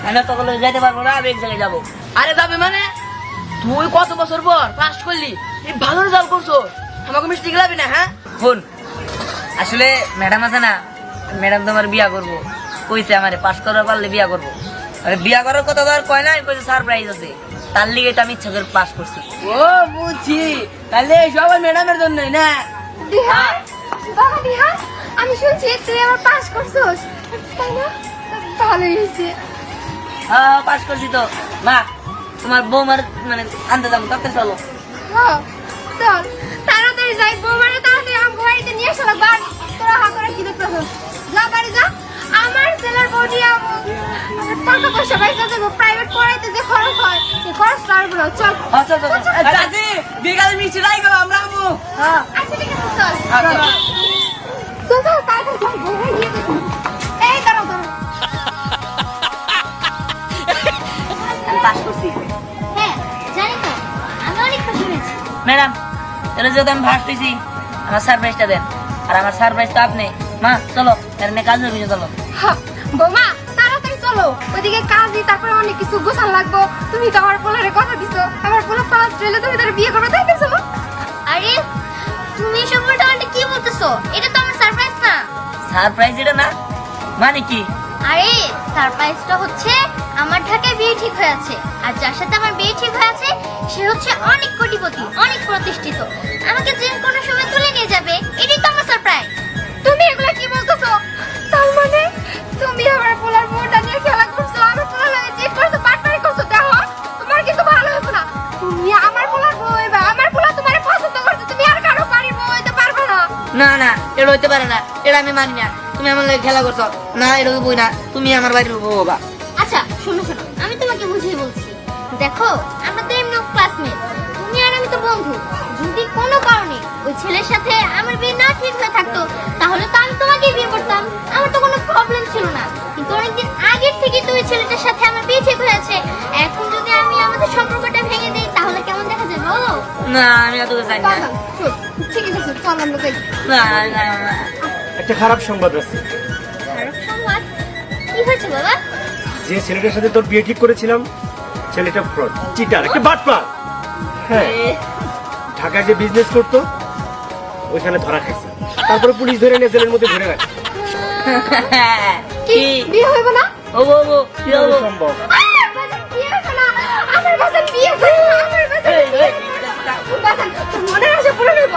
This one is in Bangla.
আমি তো বলে যেতে পারবো না, আমি এক জায়গায় যাবো। আরে যাবে মানে তুই কত বছর পর পাস করলি, এই ভালো রেজাল্ট করছো, আমাকে মিষ্টি খেলাবি না? হ্যাঁ ফোন আসলে ম্যাডাম আছে না, ম্যাডাম তোমার বিয়া করবো কইছে, আমারে পাস করার পারলে বিয়া করবো। আরে বিয়া করার কথা তো আর কয় নাই, কইছে সারপ্রাইজ আছে, তার লিগে তো আমি ইচ্ছা করে পাস করছি। ও বুঝছি, তাহলে সবাই ম্যাডামের জন্যই না? দিহান, বাবা দিহান, আমি শুনছি তুই আবার পাস করছিস, তাই না? ভালোই হয়েছে। হ্যাঁ পাস করছি তো। মা তোমার বৌমার মানে আনতে যাবো, তাতে চলো। হ্যাঁ, চল তাড়াতাড়ি যাই, বৌমারে তাড়াতাড়ি আমার বাড়িতে নিয়ে এসো। বাড়ি তোরা হা করে কি দেখতেছিস? যা বাড়ি যা। আমার ছেলের বডি আমার টাকা পয়সা বাইসা দেবো, প্রাইভেট পড়াইতে যে খরচ হয় সে খরচ পারবো না। চল আচ্ছা চল চাচি বিকালে মিষ্টি রাখবো আমরা আমু। হ্যাঁ আচ্ছা ঠিক আছে, চল আচ্ছা। চল চল তাড়াতাড়ি চল, বৌমা গিয়ে দেখি। এই দাঁড়াও দাঁড়াও। আমি পাস করছি। হ্যাঁ জানি তো, আমি অনেক খুশি হয়েছি। ম্যাডাম এটা যেহেতু আমি ফার্স্ট হয়েছি, আমার সারপ্রাইজটা দেন। আর আমার সারপ্রাইজ তো আপনি। মা চলো এর নিয়ে কাজ হবে, চলো। হ্যাঁ, বৌমা তাড়াতাড়ি চলো, ওইদিকে কাজই, তারপরে অনেক কিছু গোছান লাগবো। তুমি তো আমার পোলারে কথা দিছো, আমার পোলা ফার্স্ট হইলে তুমি তার বিয়ে করবে, তাই তো? আরে তুমি এসব উল্টাপাল্টা কি বলতেছো? এটা তো আমার সারপ্রাইজ না। সারপ্রাইজ এটা না মানে কি? আরে সারপ্রাইজটা হচ্ছে আমার ঢাকায় বিয়ে ঠিক হয়ে আছে, আর যার সাথে আমার বিয়ে ঠিক হয়ে আছে সে হচ্ছে অনেক কোটিপতি, অনেক প্রতিষ্ঠিত, আমাকে যে কোনো সময় তুলে নিয়ে যাবে। এটাই তো আমার সারপ্রাইজ। তুমি এগুলা কি বলতেছো? তার মানে তুমি আমার পোলার বউটা নিয়ে খেলা করছো, আমার পোলার লাগে চেক করছো, পাটপাড়ি করছো। দেখো তোমার কিন্তু ভালো হবে না। তুমি আমার পোলার বউ হইবা, আমার পোলা তোমারে পছন্দ করছে, তুমি আর কারো বাড়ির বউ হইতে পারবে না। না না এটা হইতে পারে না, এটা আমি মানি না। তুমি আমার লাগে খেলা করছো না, এটা বই না, তুমি আমার বাড়ির বউ হবা। আচ্ছা শোনো শোনো, আমি তোমাকে বুঝিয়ে বলছি। দেখো আমরা তো এমনি ক্লাসমেট, তুমি আর আমি তো বন্ধু। যদি কোনো কারণে ওই ছেলের সাথে আমার বিয়ে না ঠিক হয়ে থাকতো, তাহলে তো আমি তোমাকেই বিয়ে করতাম, আমার তো কোনো প্রবলেম ছিল না। কিন্তু অনেকদিন আগের থেকে তো ওই ছেলেটার সাথে আমার বিয়ে ঠিক হয়েছে, এখন যদি আমি আমাদের সম্পর্কটা ভেঙে দিই তাহলে কেমন দেখা যায় বলো? না আমি এত চাই না। ঠিক আছে চল আমরা যাই। না না না। একটা খারাপ সংবাদ আছে। খারাপ সংবাদ? কি হয়েছে বাবা? যে ছেলেটার সাথে তোর বিয়ে ঠিক করেছিলাম, ছেলেটা ফ্রড, চিটার, একটা বাটপার। হ্যাঁ, ঢাকায় যে বিজনেস করতো ওইখানে ধরা খাইছে, তারপরে পুলিশ ধরে নিয়ে জেলের মধ্যে ধরে রাখছে। কি বিয়ে হইব না? ও ও কি হলো? সম্ভব। আমার বাসায় বিয়ে হইব না, আমার বাসায় বিয়ে হইব না, আমার বাসায় বিয়ে হইব না। বাসায় মনে আছে পুরো নেব।